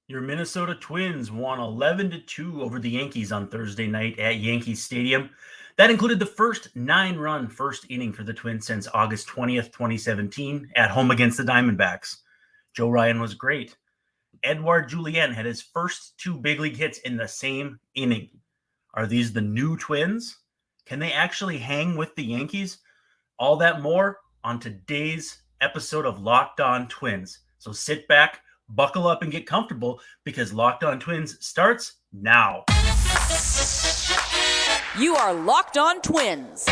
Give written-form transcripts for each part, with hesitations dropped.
Your Minnesota Twins won 11-2 over the Yankees on Thursday night at Yankee Stadium. That included the first 9-run first inning for the Twins since August 20th, 2017, at home against the Diamondbacks. Joe Ryan was great. Edouard Julien had his first 2 big league hits in the same inning. Are these the new Twins? Can they actually hang with the Yankees? All that more on today's episode of Locked On Twins. So sit back, buckle up, and get comfortable because Locked On Twins starts now. You are Locked On Twins,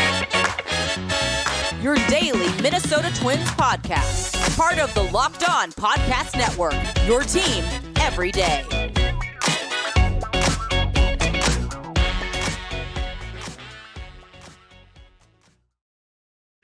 your daily Minnesota Twins podcast, part of the Locked On Podcast Network, your team every day.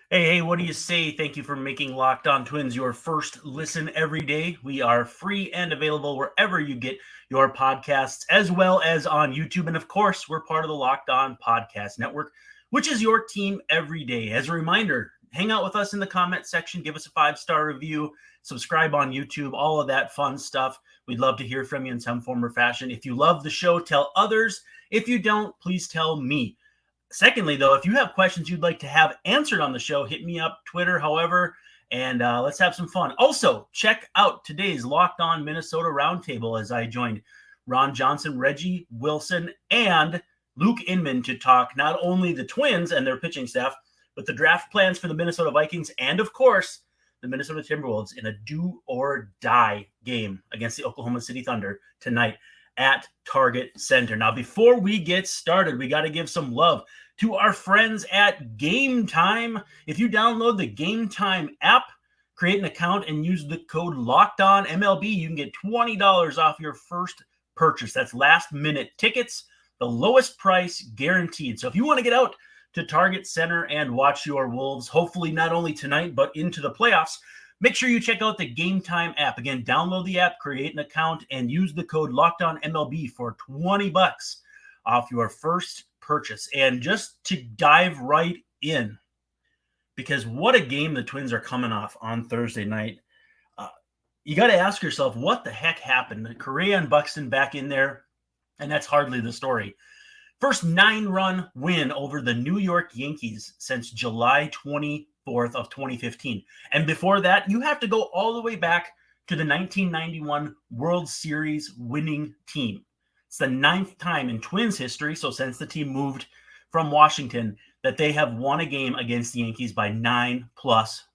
Hey, what do you say? Thank you for making Locked On Twins your first listen every day. We are free and available wherever you get your podcasts, as well as on YouTube. And of course, we're part of the Locked On Podcast Network, which is your team every day. As a reminder, hang out with us in the comment section, give us a 5-star review, subscribe on YouTube, all of that fun stuff. We'd love to hear from you in some form or fashion. If you love the show, tell others. If you don't, please tell me. Secondly, though, if you have questions you'd like to have answered on the show, hit me up, Twitter, however, and let's have some fun. Also, check out today's Locked On Minnesota Roundtable as I joined Ron Johnson, Reggie Wilson, and Luke Inman to talk not only the Twins and their pitching staff, but the draft plans for the Minnesota Vikings and, of course, the Minnesota Timberwolves in a do-or-die game against the Oklahoma City Thunder tonight at Target Center. Now, before we get started, we got to give some love to our friends at Gametime. If you download the Gametime app, create an account, and use the code LOCKEDONMLB, you can get $20 off your first purchase. That's last-minute tickets, the lowest price guaranteed. So if you want to get out to Target Center and watch your Wolves, hopefully not only tonight, but into the playoffs, make sure you check out the Gametime app. Again, download the app, create an account, and use the code LOCKEDONMLB for $20 off your first purchase. And just to dive right in, because what a game the Twins are coming off on Thursday night. You got to ask yourself, what the heck happened? Correa and Buxton back in there, and that's hardly the story. First 9-run win over the New York Yankees since July 24th of 2015. And before that, you have to go all the way back to the 1991 World Series winning team. It's the 9th time in Twins history, so since the team moved from Washington, that they have won a game against the Yankees by 9+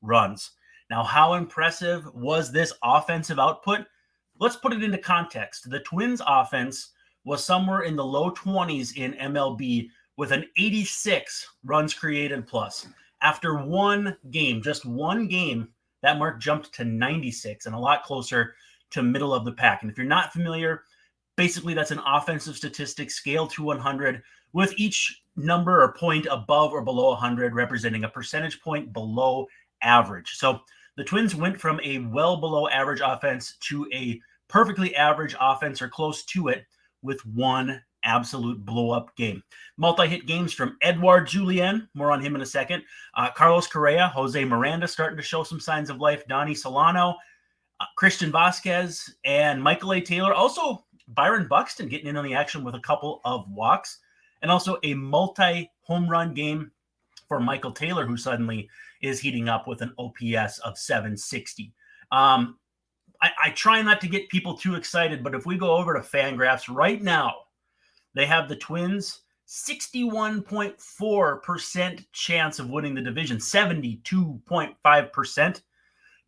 runs. Now, how impressive was this offensive output? Let's put it into context. The Twins offense was somewhere in the low 20s in MLB with an 86 runs created plus. After one game, just one game, that mark jumped to 96 and a lot closer to middle of the pack. And if you're not familiar, basically that's an offensive statistic scale to 100 with each number or point above or below 100 representing a percentage point below average. So the Twins went from a well below average offense to a perfectly average offense or close to it with one absolute blow-up game. Multi-hit games from Edouard Julien, more on him in a second, Carlos Correa, Jose Miranda starting to show some signs of life, Donnie Solano, Christian Vasquez, and Michael A. Taylor. Also, Byron Buxton getting in on the action with a couple of walks, and also a multi-home run game for Michael Taylor, who suddenly is heating up with an OPS of 760. I try not to get people too excited, but if we go over to FanGraphs right now, they have the Twins 61.4% chance of winning the division, 72.5%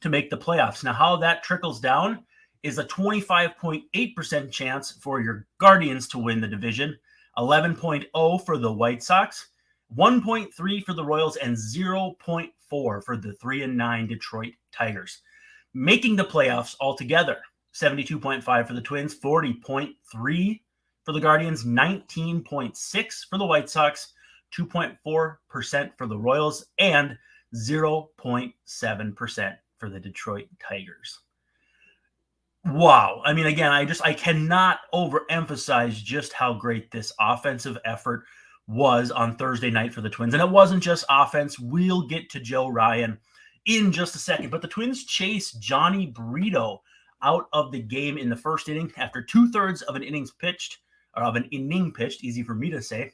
to make the playoffs. Now, how that trickles down is a 25.8% chance for your Guardians to win the division, 11.0 for the White Sox, 1.3 for the Royals, and 0.4 for the 3-9 Detroit Tigers. Making the playoffs altogether, 72.5 for the Twins, 40.3 for the Guardians, 19.6 for the White Sox, 2.4% for the Royals, and 0.7% for the Detroit Tigers. Wow. I mean, again, I cannot overemphasize just how great this offensive effort was on Thursday night for the Twins. And it wasn't just offense. We'll get to Joe Ryan in just a second. But the Twins chase Johnny Brito out of the game in the first inning after 2/3 of an inning pitched, easy for me to say.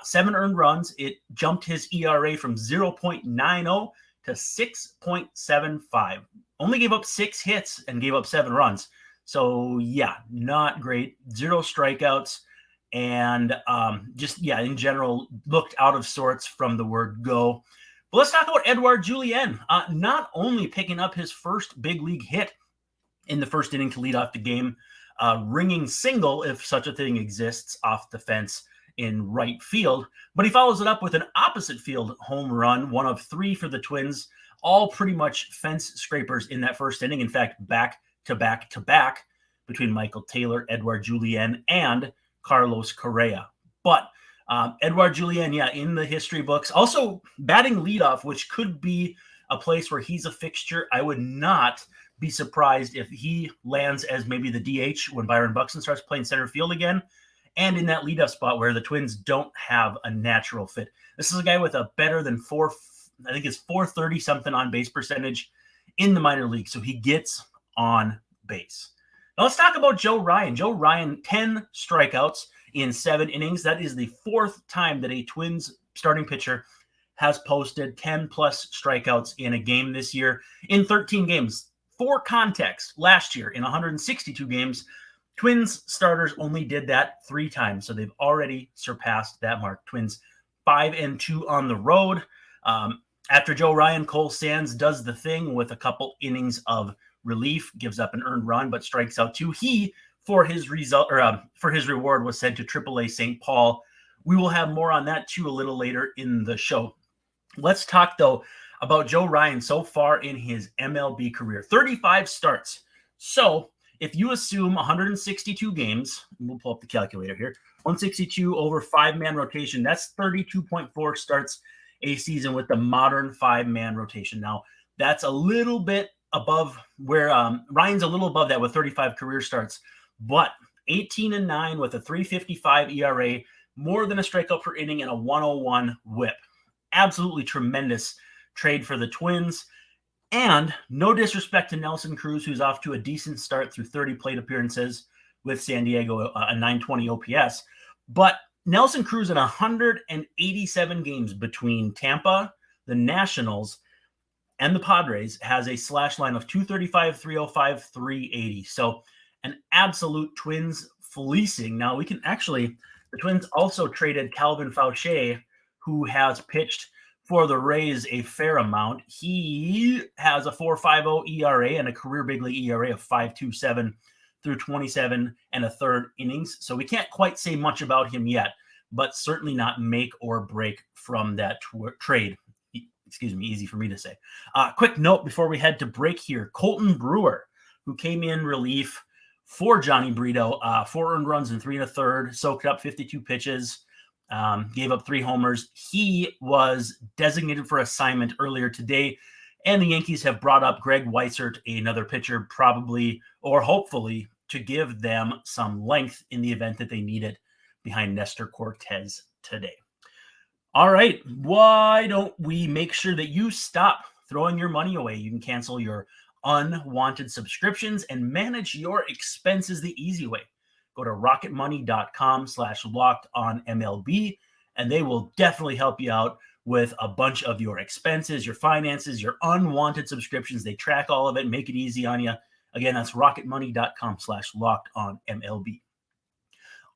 7 earned runs. It jumped his ERA from 0.90 to 6.75. Only gave up 6 hits and gave up 7 runs. So, yeah, not great. 0 strikeouts. And in general, looked out of sorts from the word go. But let's talk about Edouard Julien. Not only picking up his first big league hit in the first inning to lead off the game, ringing single, if such a thing exists, off the fence in right field, but he follows it up with an opposite field home run, one of 3 for the Twins, all pretty much fence scrapers in that first inning. In fact, back to back between Michael Taylor, Edouard Julien, and Carlos Correa. But Edouard Julien, in the history books, also batting leadoff, which could be a place where he's a fixture. I would not be surprised if he lands as maybe the DH when Byron Buxton starts playing center field again, and in that leadoff spot where the Twins don't have a natural fit. This is a guy with a better than 430 something on base percentage in the minor league, so he gets on base. Now let's talk about Joe Ryan. Joe Ryan, 10 strikeouts in 7 innings. That is the 4th time that a Twins starting pitcher has posted 10-plus strikeouts in a game this year in 13 games. For context, last year in 162 games, Twins starters only did that 3 times, so they've already surpassed that mark. Twins 5-2 on the road. After Joe Ryan, Cole Sands does the thing with a couple innings of relief, gives up an earned run, but strikes out 2. He, for his reward, was sent to AAA St. Paul. We will have more on that too a little later in the show. Let's talk though about Joe Ryan so far in his MLB career. 35 starts. So if you assume 162 games, we'll pull up the calculator here, 162 over 5-man rotation, that's 32.4 starts a season with the modern 5-man rotation. Now, that's a little bit above where Ryan's a little above that with 35 career starts, but 18-9 with a 3.55 ERA, more than a strikeout per inning, and a 101 whip. Absolutely tremendous trade for the Twins. And no disrespect to Nelson Cruz, who's off to a decent start through 30 plate appearances with San Diego, a 920 OPS. But Nelson Cruz in 187 games between Tampa, the Nationals, and the Padres has a slash line of 235, 305, 380. So an absolute Twins fleecing. Now we can actually, the Twins also traded Calvin Fauché, who has pitched for the Rays a fair amount. He has a 4.50 ERA and a career big league ERA of 5.27 through 27 and a third innings. So we can't quite say much about him yet, but certainly not make or break from that trade. Excuse me, easy for me to say. Quick note before we head to break here. Colton Brewer, who came in relief for Johnny Brito, 4 earned runs in 3 1/3, soaked up 52 pitches, gave up 3 homers. He was designated for assignment earlier today, and the Yankees have brought up Greg Weissert, another pitcher, probably or hopefully to give them some length in the event that they need it behind Nestor Cortez today. All right, why don't we make sure that you stop throwing your money away? You can cancel your unwanted subscriptions and manage your expenses the easy way. Go to rocketmoney.com/lockedonMLB, and they will definitely help you out with a bunch of your expenses, your finances, your unwanted subscriptions. They track all of it, make it easy on you. Again, that's rocketmoney.com/lockedonMLB.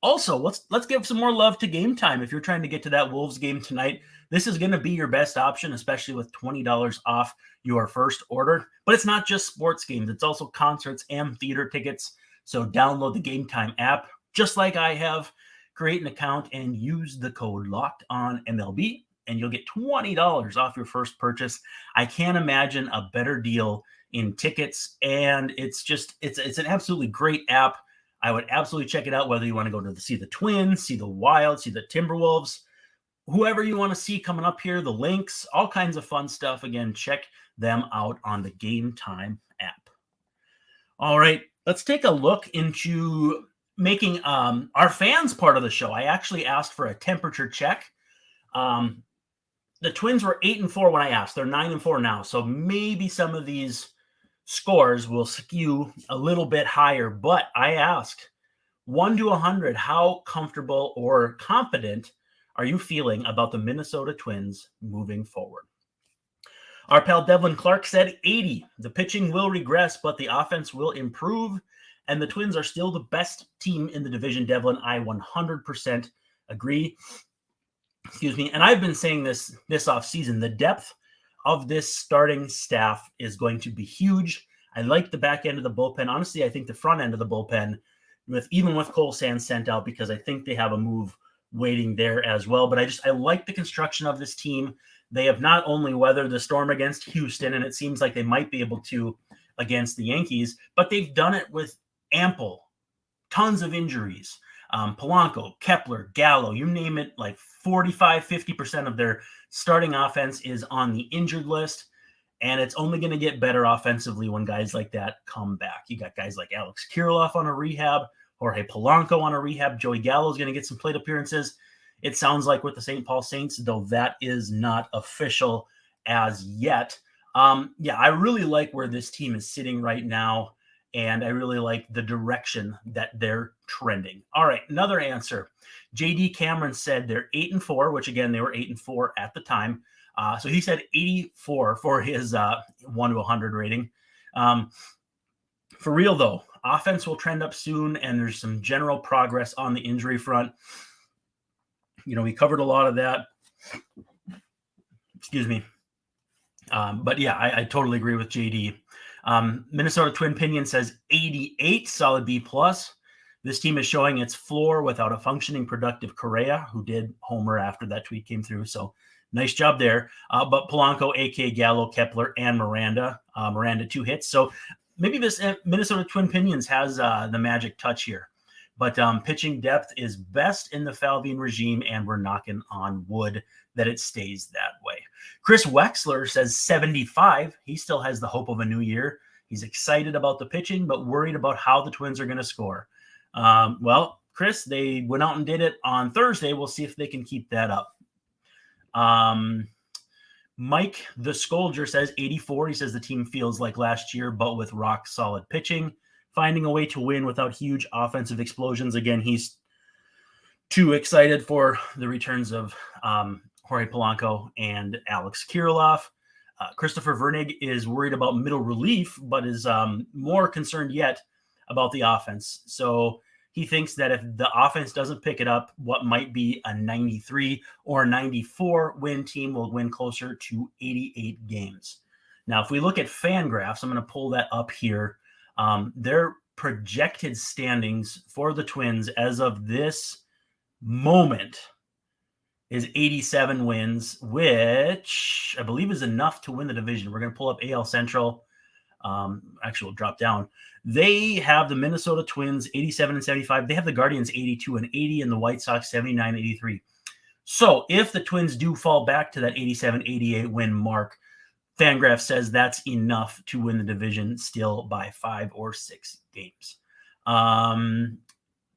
Also, let's give some more love to Gametime. If you're trying to get to that Wolves game tonight, this is going to be your best option, especially with $20 off your first order. But it's not just sports games. It's also concerts and theater tickets. So download the Gametime app, just like I have. Create an account and use the code LOCKEDONMLB, and you'll get $20 off your first purchase. I can't imagine a better deal in tickets, and it's an absolutely great app. I would absolutely check it out, whether you want to go to see the Twins, see the Wild, see the Timberwolves, whoever you want to see coming up here, the Lynx, all kinds of fun stuff. Again, check them out on the Gametime app. All right, let's take a look into making our fans part of the show. I actually asked for a temperature check. The Twins were 8-4 when I asked. They're 9-4 now, so maybe some of these scores will skew a little bit higher. But I asked 1 to 100, how comfortable or confident are you feeling about the Minnesota Twins moving forward? Our pal Devlin Clark said 80. The pitching will regress, but the offense will improve, and the Twins are still the best team in the division. Devlin, I 100% agree. Excuse me. And I've been saying this offseason. The depth of this starting staff is going to be huge. I like the back end of the bullpen. Honestly, I think the front end of the bullpen, even with Cole Sands sent out, because I think they have a move waiting there as well. But I like the construction of this team. They have not only weathered the storm against Houston, and it seems like they might be able to against the Yankees, but they've done it with tons of injuries. Polanco, Kepler, Gallo, you name it, like 45-50% of their starting offense is on the injured list, and it's only going to get better offensively when guys like that come back. You got guys like Alex Kirilloff on a rehab, Jorge Polanco on a rehab, Joey Gallo is going to get some plate appearances. It sounds like with the St. Paul Saints, though that is not official as yet. I really like where this team is sitting right now, and I really like the direction that they're trending. All right, another answer. JD Cameron said they're 8-4, which again, they were 8-4 at the time. So he said 84 for his 1 to 100 rating. For real though, offense will trend up soon, and there's some general progress on the injury front. We covered a lot of that. Excuse me. But yeah, I totally agree with JD. Minnesota Twin Pinion says 88, solid B+. This team is showing its floor without a functioning, productive Correa, who did homer after that tweet came through. So nice job there. But Polanco, AK, Gallo, Kepler, and Miranda. Miranda 2 hits. So maybe this Minnesota Twin Pinions has the magic touch here. But pitching depth is best in the Falvine regime, and we're knocking on wood that it stays that way. Chris Wexler says 75. He still has the hope of a new year. He's excited about the pitching, but worried about how the Twins are going to score. Well, Chris, they went out and did it on Thursday. We'll see if they can keep that up. Mike the Scolger says 84. He says the team feels like last year, but with rock-solid pitching. Finding a way to win without huge offensive explosions. Again, he's too excited for the returns of Jorge Polanco and Alex Kirilloff. Christopher Vernig is worried about middle relief, but is more concerned yet about the offense. So he thinks that if the offense doesn't pick it up, what might be a 93 or 94 win team will win closer to 88 games. Now, if we look at FanGraphs, I'm going to pull that up here. Their projected standings for the Twins as of this moment is 87 wins, which I believe is enough to win the division. We're going to pull up AL Central. Actually, we'll drop down. They have the Minnesota Twins 87-75. They have the Guardians 82-80 and the White Sox 79-83. So if the Twins do fall back to that 87-88 win mark, FanGraphs says that's enough to win the division still by 5 or 6 games.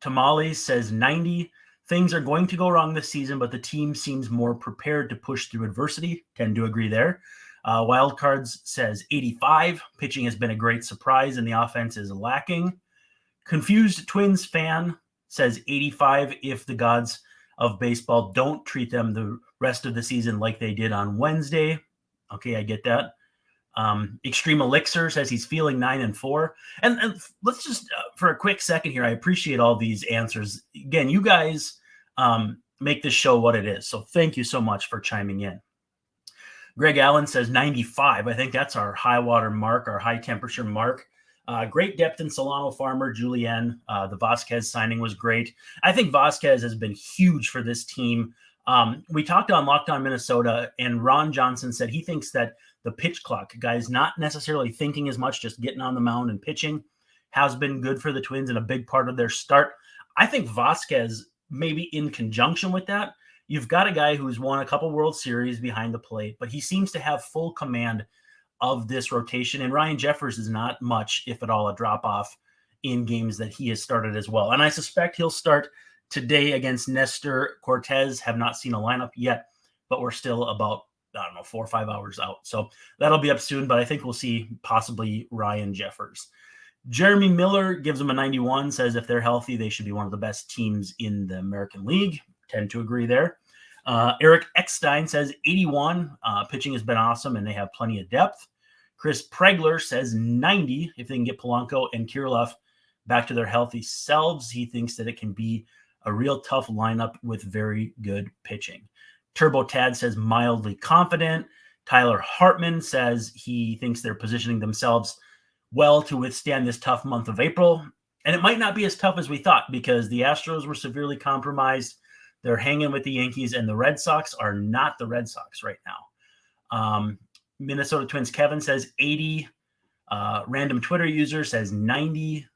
Tamales says 90. Things are going to go wrong this season, but the team seems more prepared to push through adversity. Tend to agree there. Wildcards says 85. Pitching has been a great surprise, and the offense is lacking. Confused Twins fan says 85 if the gods of baseball don't treat them the rest of the season like they did on Wednesday. Okay, I get that. Extreme Elixir says he's feeling 9-4. And let's just, for a quick second here, I appreciate all these answers. Again, you guys make this show what it is. So thank you so much for chiming in. Greg Allen says 95. I think that's our high water mark, our high temperature mark. Great depth in Solano, Farmer, Julian. The Vasquez signing was great. I think Vasquez has been huge for this team. We talked on Locked On Minnesota, and Ron Johnson said he thinks that the pitch clock, guys not necessarily thinking as much, just getting on the mound and pitching, has been good for the Twins and a big part of their start. I think Vasquez, maybe in conjunction with that, you've got a guy who's won a couple World Series behind the plate, but he seems to have full command of this rotation. And Ryan Jeffers is not much, if at all, a drop-off in games that he has started as well. And I suspect he'll start today against Nestor Cortez. Have not seen a lineup yet, but we're still about I don't know, 4 or 5 hours out. So that'll be up soon, but I think we'll see possibly Ryan Jeffers. Jeremy Miller gives them a 91, says if they're healthy, they should be one of the best teams in the American League. Tend to agree there. Eric Eckstein says 81. Pitching has been awesome, and they have plenty of depth. Chris Pregler says 90 if they can get Polanco and Kirilloff back to their healthy selves. He thinks that it can be a real tough lineup with very good pitching. Turbo Tad says mildly confident. Tyler Hartman says he thinks they're positioning themselves well to withstand this tough month of April. And it might not be as tough as we thought because the Astros were severely compromised. They're hanging with the Yankees, and the Red Sox are not the Red Sox right now. Minnesota Twins Kevin says 80. Random Twitter user says 90.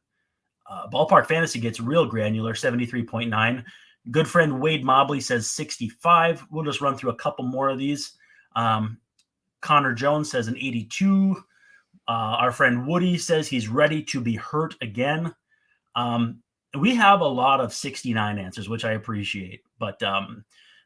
Ballpark Fantasy gets real granular, 73.9. Good friend Wade Mobley says 65. We'll just run through a couple more of these. Connor Jones says an 82. Our friend Woody says he's ready to be hurt again. We have a lot of 69 answers, which I appreciate, but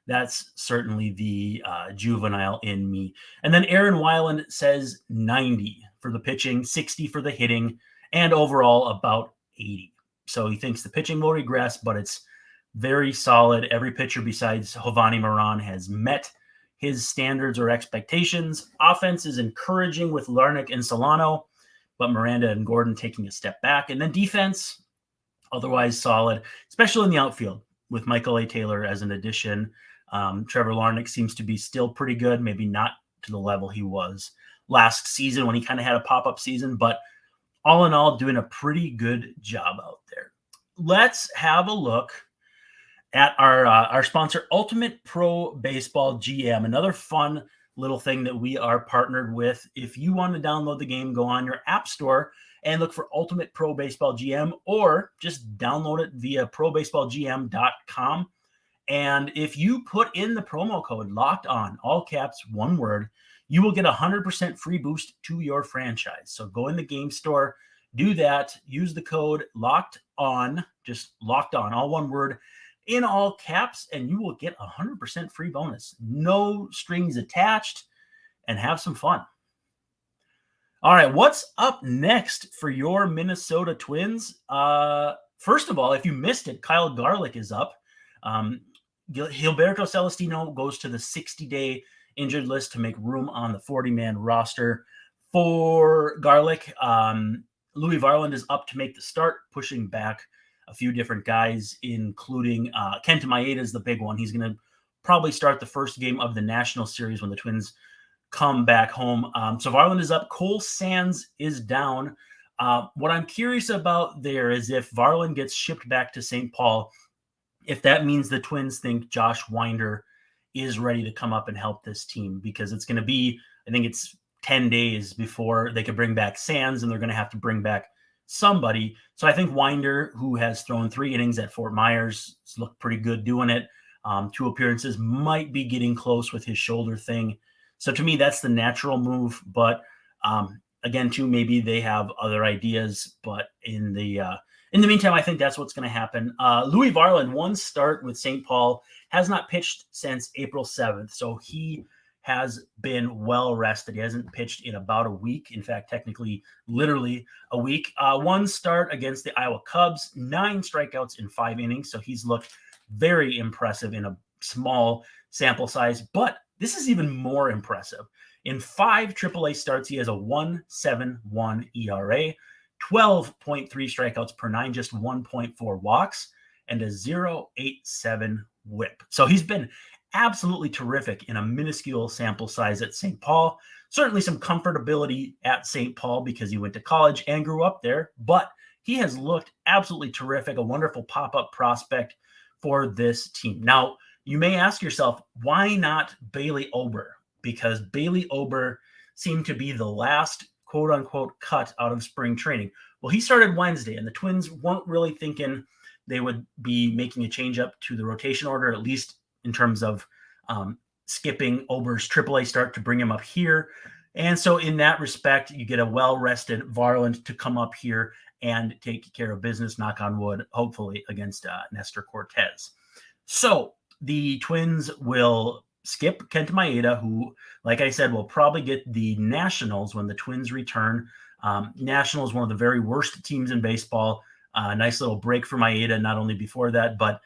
that's certainly the juvenile in me. And then Aaron Weiland says 90 for the pitching, 60 for the hitting, and overall about 80. So he thinks the pitching will regress, but it's very solid. Every pitcher besides Giovanni Moran has met his standards or expectations. Offense is encouraging with Larnach and Solano, but Miranda and Gordon taking a step back. And then defense, otherwise solid, especially in the outfield with Michael A. Taylor as an addition. Trevor Larnach seems to be still pretty good, maybe not to the level he was last season when he kind of had a pop-up season, but all in all, doing a pretty good job out there. Let's have a look at our sponsor, Ultimate Pro Baseball GM, another fun little thing that we are partnered with. If you want to download the game, go on your app store and look for Ultimate Pro Baseball GM, or just download it via probaseballgm.com. And if you put in the promo code Locked On, all caps, one word, you will get 100% free boost to your franchise. So go in the game store, do that, use the code Locked On, just Locked On, all one word, in all caps, and you will get 100% free bonus. No strings attached, and have some fun. All right, what's up next for your Minnesota Twins? First of all, if you missed it, Kyle Garlick is up. Gilberto Celestino goes to the 60-day injured list to make room on the 40-man roster for Garlick. Louis Varland is up to make the start, pushing back a few different guys, including Kenta Maeda is the big one. He's going to probably start the first game of the National Series when the Twins come back home. So Varland is up. Cole Sands is down. What I'm curious about there is if Varland gets shipped back to St. Paul, if that means the Twins think Josh Winder is ready to come up and help this team, because it's going to be, I think it's 10 days before they could bring back Sands, and they're going to have to bring back somebody. So I think Winder, who has thrown 3 innings at Fort Myers, has looked pretty good doing it. 2 appearances, might be getting close with his shoulder thing. So to me, that's the natural move. But again, too, maybe they have other ideas. But in the meantime, I think that's what's going to happen. Louis Varland, 1 start with St. Paul, has not pitched since April 7th. So he has been well rested. He hasn't pitched in about a week. In fact, technically, literally a week. 1 start against the Iowa Cubs, 9 strikeouts in 5 innings. So he's looked very impressive in a small sample size. But this is even more impressive. In 5 AAA starts, he has a 1.71 ERA, 12.3 strikeouts per 9, just 1.4 walks, and a 0.87 whip. So he's been absolutely terrific in a minuscule sample size at St. Paul. Certainly some comfortability at St. Paul because he went to college and grew up there, but he has looked absolutely terrific, a wonderful pop-up prospect for this team. Now, you may ask yourself, why not Bailey Ober? Because Bailey Ober seemed to be the last quote-unquote cut out of spring training. Well, he started Wednesday, and the Twins weren't really thinking they would be making a change up to the rotation order, at least in terms of skipping Ober's AAA start to bring him up here. And so in that respect, you get a well-rested Varland to come up here and take care of business, knock on wood, hopefully against Nestor Cortez. So the Twins will skip Kenta Maeda, who, like I said, will probably get the Nationals when the Twins return. Nationals, one of the very worst teams in baseball. Nice little break for Maeda, not only before that, but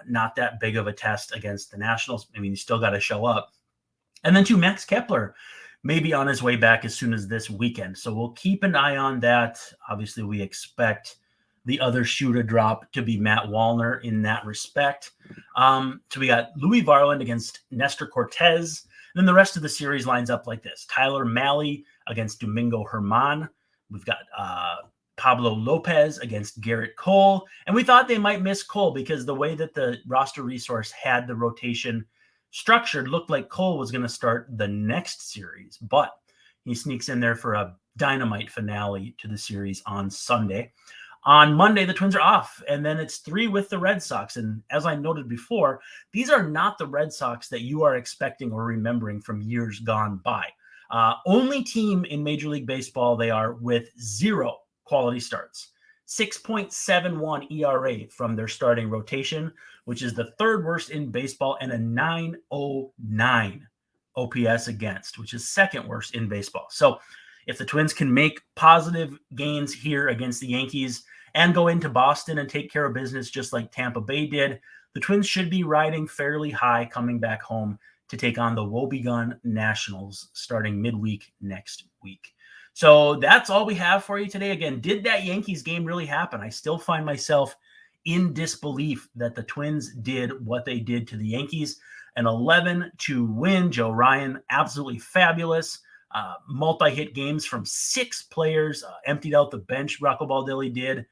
not that big of a test against the Nationals. I mean, you still got to show up. And then to Max Kepler, maybe on his way back as soon as this weekend. So we'll keep an eye on that. Obviously, we expect the other shoe to drop to be Matt Wallner in that respect. So we got Louis Varland against Nestor Cortez. And then the rest of the series lines up like this. Tyler Mahle against Domingo Germán. We've got Pablo Lopez against Garrett Cole. And we thought they might miss Cole because the way that the roster resource had the rotation structured looked like Cole was going to start the next series. But he sneaks in there for a dynamite finale to the series on Sunday. On Monday, the Twins are off, and then it's 3 with the Red Sox. And as I noted before, these are not the Red Sox that you are expecting or remembering from years gone by. Only team in Major League Baseball they are with 0 quality starts. 6.71 ERA from their starting rotation, which is the 3rd worst in baseball, and a 909 OPS against, which is 2nd worst in baseball. So if the Twins can make positive gains here against the Yankees and go into Boston and take care of business just like Tampa Bay did, the Twins should be riding fairly high coming back home to take on the woebegone Nationals starting midweek next week. So that's all we have for you today. Again, did that Yankees game really happen? I still find myself in disbelief that the Twins did what they did to the Yankees. An 11-2 win. Joe Ryan, absolutely fabulous. Multi-hit games from 6 players, emptied out the bench, Rocco Baldelli did,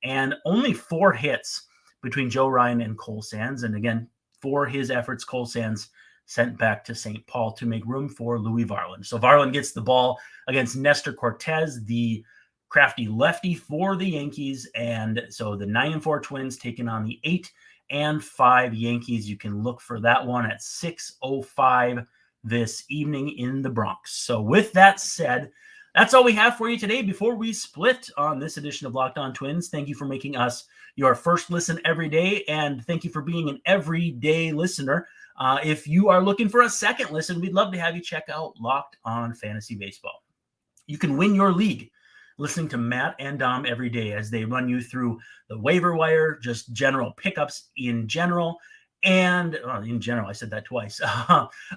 and only 4 hits between Joe Ryan and Cole Sands. And again, for his efforts, Cole Sands sent back to St. Paul to make room for Louis Varland. So Varland gets the ball against Nestor Cortez, the crafty lefty for the Yankees. And so the 9-4 Twins taking on the 8-5 Yankees. You can look for that one at 6:05 this evening in the Bronx. So with that said, that's all we have for you today before we split on this edition of Locked On Twins. Thank you for making us your first listen every day, and thank you for being an everyday listener. If you are looking for a second listen, we'd love to have you check out Locked On Fantasy Baseball. You can win your league listening to Matt and Dom every day as they run you through the waiver wire, just general pickups in general. And in general, I said that twice.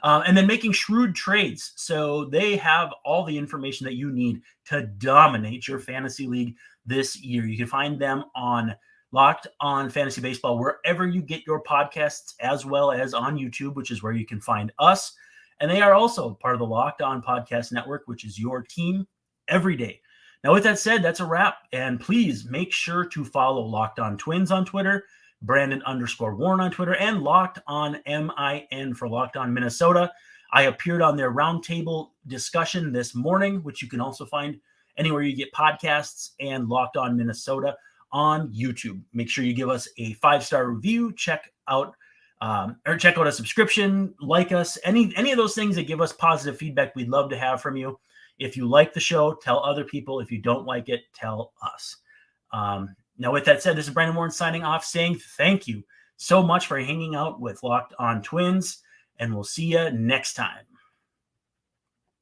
And then making shrewd trades. So they have all the information that you need to dominate your fantasy league this year. You can find them on Locked On Fantasy Baseball wherever you get your podcasts, as well as on YouTube, which is where you can find us. And they are also part of the Locked On Podcast Network, which is your team every day. Now, with that said, that's a wrap. And please make sure to follow Locked On Twins on Twitter, Brandon_Warren on Twitter, and Locked On MIN for Locked On Minnesota. I appeared on their roundtable discussion this morning, which you can also find anywhere you get podcasts, and Locked On Minnesota on YouTube. Make sure you give us a 5-star review, check out a subscription, like us, any of those things that give us positive feedback. We'd love to have from you. If you like the show, tell other people. If you don't like it, tell us. Now, with that said, this is Brandon Warren signing off, saying thank you so much for hanging out with Locked On Twins, and we'll see you next time.